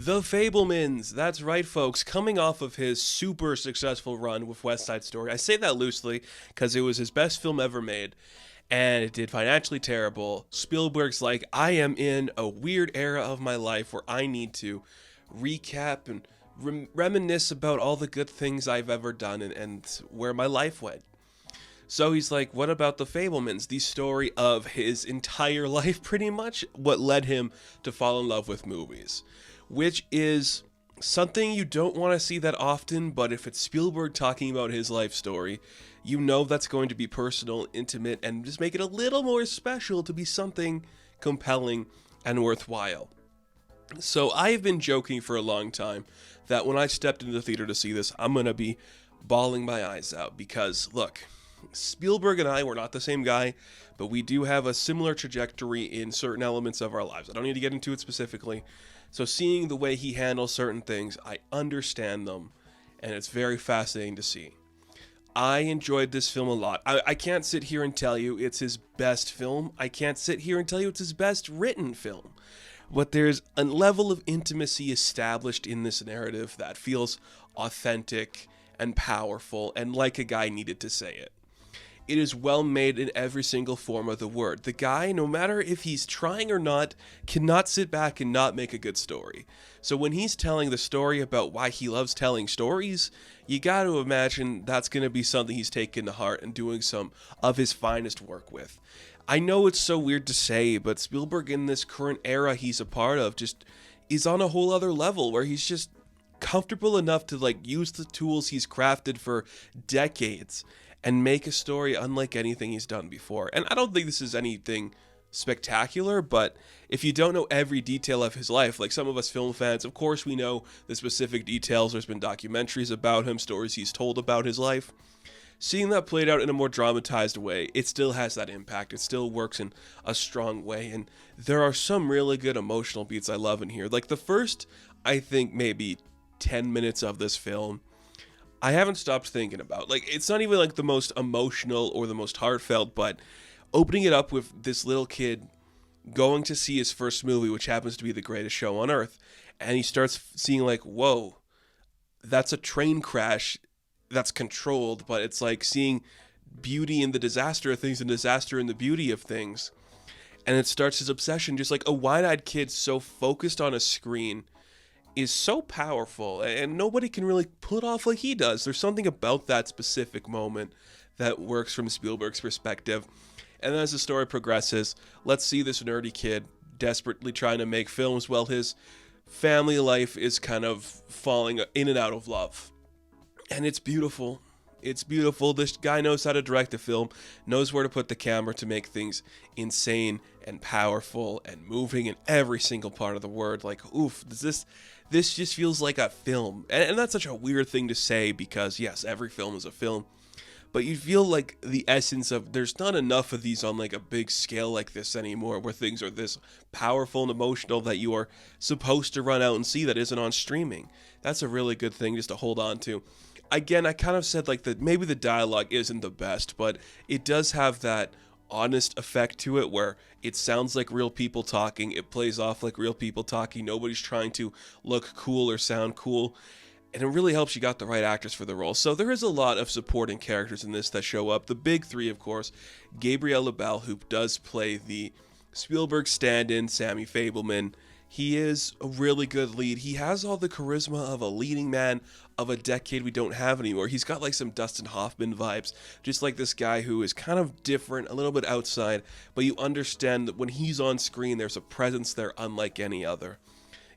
The Fabelmans, that's right, folks. Coming off of his super successful run with West Side Story, I say that loosely because it was his best film ever made, and it did financially terrible. Spielberg's like, I am in a weird era of my life where I need to recap and reminisce about all the good things I've ever done and where my life went. So he's like, what about The Fabelmans? The story of his entire life, pretty much, what led him to fall in love with movies. Which is something you don't want to see that often, but if it's Spielberg talking about his life story, you know that's going to be personal, intimate, and just make it a little more special to be something compelling and worthwhile. So I've been joking for a long time that when I stepped into the theater to see this, I'm going to be bawling my eyes out because, look, Spielberg and I were not the same guy, but we do have a similar trajectory in certain elements of our lives. I don't need to get into it specifically. So seeing the way he handles certain things, I understand them, and it's very fascinating to see. I enjoyed this film a lot. I can't sit here and tell you it's his best film. I can't sit here and tell you it's his best written film. But there's a level of intimacy established in this narrative that feels authentic and powerful and like a guy needed to say it. It is well made in every single form of the word. The guy, no matter if he's trying or not, cannot sit back and not make a good story. So when he's telling the story about why he loves telling stories, you got to imagine that's going to be something he's taken to heart and doing some of his finest work with. I know it's so weird to say, but Spielberg in this current era he's a part of just is on a whole other level where he's just comfortable enough to use the tools he's crafted for decades and make a story unlike anything he's done before. And I don't think this is anything spectacular, but if you don't know every detail of his life, like some of us film fans, of course we know the specific details. There's been documentaries about him, stories he's told about his life. Seeing that played out in a more dramatized way, it still has that impact. It still works in a strong way, and there are some really good emotional beats I love in here. Like the first, I think, maybe 10 minutes of this film, I haven't stopped thinking about. It's not even the most emotional or the most heartfelt, but opening it up with this little kid going to see his first movie, which happens to be The Greatest Show on Earth, and he starts seeing whoa, that's a train crash that's controlled, but it's like seeing beauty in the disaster of things and disaster in the beauty of things. And it starts his obsession, just like a wide-eyed kid so focused on a screen is so powerful, and nobody can really pull it off like he does. There's something about that specific moment that works from Spielberg's perspective. And as the story progresses, let's see this nerdy kid desperately trying to make films while his family life is kind of falling in and out of love. And it's beautiful. It's beautiful. This guy knows how to direct a film, knows where to put the camera to make things insane and powerful and moving in every single part of the word. Oof, this just feels like a film. And that's such a weird thing to say because, yes, every film is a film. But you feel like the essence of, there's not enough of these on a big scale like this anymore, where things are this powerful and emotional that you are supposed to run out and see that isn't on streaming. That's a really good thing just to hold on to. Again, I kind of said that maybe the dialogue isn't the best, but it does have that honest effect to it where it sounds like real people talking. It plays off like real people talking. Nobody's trying to look cool or sound cool. And it really helps you got the right actors for the role. So there is a lot of supporting characters in this that show up. The big three, of course, Gabriel LaBelle, who does play the Spielberg stand-in, Sammy Fabelman. He is a really good lead. He has all the charisma of a leading man of a decade we don't have anymore. He's got some Dustin Hoffman vibes, just like this guy who is kind of different, a little bit outside, but you understand that when he's on screen, there's a presence there unlike any other.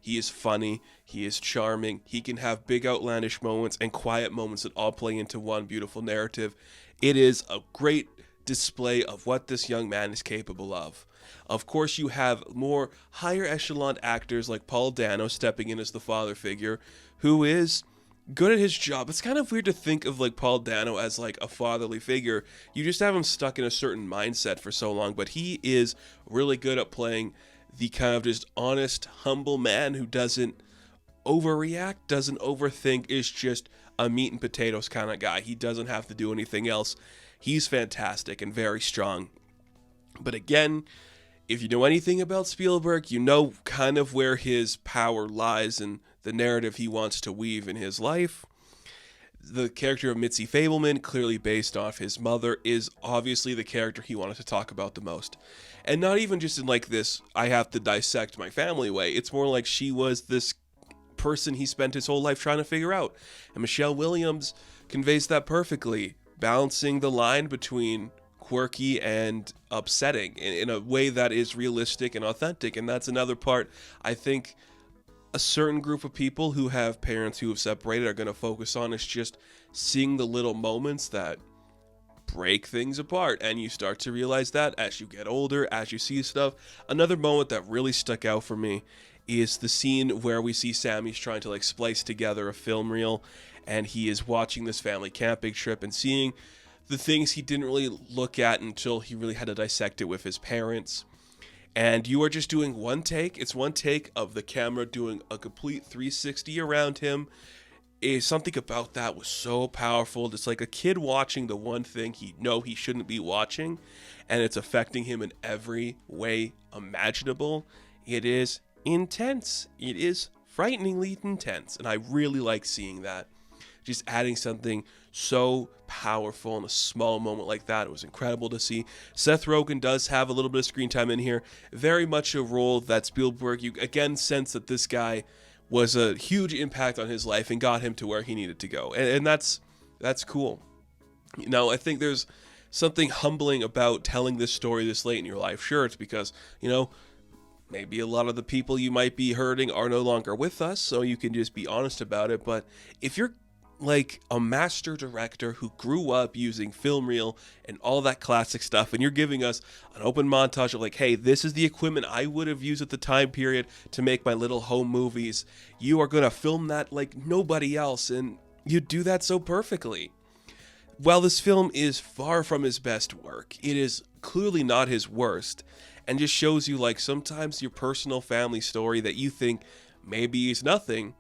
He is funny, he is charming, he can have big outlandish moments and quiet moments that all play into one beautiful narrative. It is a great display of what this young man is capable of. Of course, you have more higher echelon actors like Paul Dano stepping in as the father figure, who is good at his job. It's kind of weird to think of Paul Dano as a fatherly figure. You just have him stuck in a certain mindset for so long, but he is really good at playing the kind of just honest, humble man who doesn't overreact, doesn't overthink, is just a meat and potatoes kind of guy. He doesn't have to do anything else. He's fantastic and very strong. But again, If you know anything about Spielberg, you know kind of where his power lies in the narrative he wants to weave in his life. The character of Mitzi Fabelman, clearly based off his mother, is obviously the character he wanted to talk about the most. And not even just in like this, I have to dissect my family way. It's more like she was this person he spent his whole life trying to figure out. And Michelle Williams conveys that perfectly, balancing the line between quirky and upsetting in a way that is realistic and authentic. And that's another part I think a certain group of people who have parents who have separated are going to focus on, is just seeing the little moments that break things apart. And you start to realize that as you get older, as you see stuff. Another moment that really stuck out for me is the scene where we see Sammy's trying to like splice together a film reel, and he is watching this family camping trip and seeing the things he didn't really look at until he really had to dissect it with his parents. And you are just doing one take. It's one take of the camera doing a complete 360 around him. Something about that was so powerful. It's like a kid watching the one thing he shouldn't be watching, and it's affecting him in every way imaginable. It is intense. It is frighteningly intense, and I really like seeing that. Just adding something so powerful in a small moment like that. It was incredible to see. Seth Rogen does have a little bit of screen time in here. Very much a role that Spielberg, you again sense that this guy was a huge impact on his life and got him to where he needed to go. And that's cool. You know, I think there's something humbling about telling this story this late in your life. Sure, it's because, you know, maybe a lot of the people you might be hurting are no longer with us, so you can just be honest about it. But if you're like a master director who grew up using film reel and all that classic stuff, and you're giving us an open montage of like, hey, this is the equipment I would have used at the time period to make my little home movies, you are going to film that like nobody else, and you do that so perfectly. While this film is far from his best work, it is clearly not his worst, and just shows you like sometimes your personal family story that you think maybe is nothing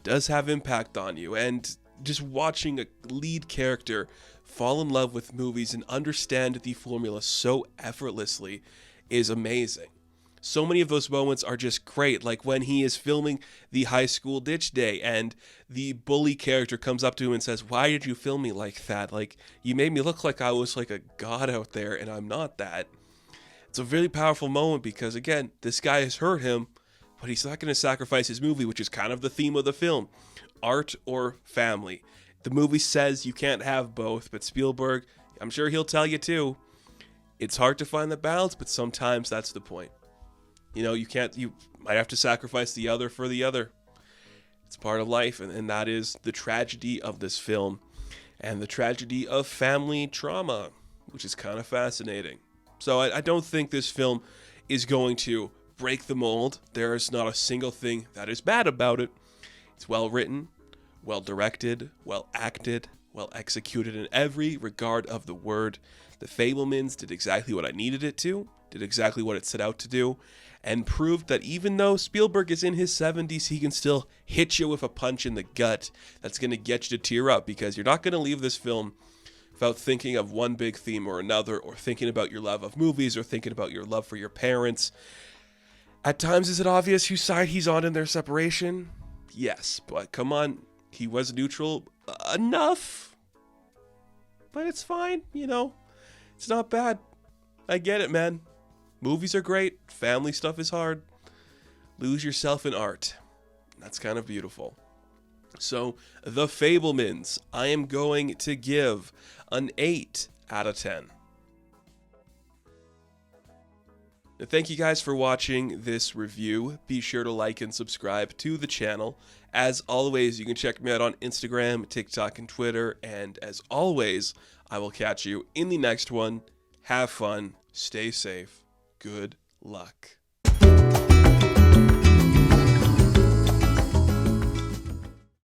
does have impact on you. And just watching a lead character fall in love with movies and understand the formula so effortlessly is amazing. So many of those moments are just great, like when he is filming the high school ditch day and the bully character comes up to him and says, "Why did you film me like that? Like, you made me look like I was like a god out there, and I'm not that." It's a really powerful moment because, again, this guy has hurt him, but he's not going to sacrifice his movie, which is kind of the theme of the film. Art or family. The movie says you can't have both, but Spielberg, I'm sure he'll tell you too, it's hard to find the balance, but sometimes that's the point. You know, you might have to sacrifice the other for the other. It's part of life, and that is the tragedy of this film and the tragedy of family trauma, which is kind of fascinating. So I don't think this film is going to break the mold. There is not a single thing that is bad about it. It's well written, well directed, well acted, well executed in every regard of the word. The Fabelmans did exactly what I needed it to, did exactly what it set out to do, and proved that even though Spielberg is in his 70s, he can still hit you with a punch in the gut that's going to get you to tear up, because you're not going to leave this film without thinking of one big theme or another, or thinking about your love of movies, or thinking about your love for your parents. At times, is it obvious whose side he's on in their separation? Yes, but come on, he was neutral enough. But it's fine, you know. It's not bad. I get it, man. Movies are great. Family stuff is hard. Lose yourself in art. That's kind of beautiful. So, The Fabelmans, I am going to give an 8 out of 10. Thank you guys for watching this review. Be sure to like and subscribe to the channel. As always, you can check me out on Instagram, TikTok, and Twitter. And as always, I will catch you in the next one. Have fun. Stay safe. Good luck.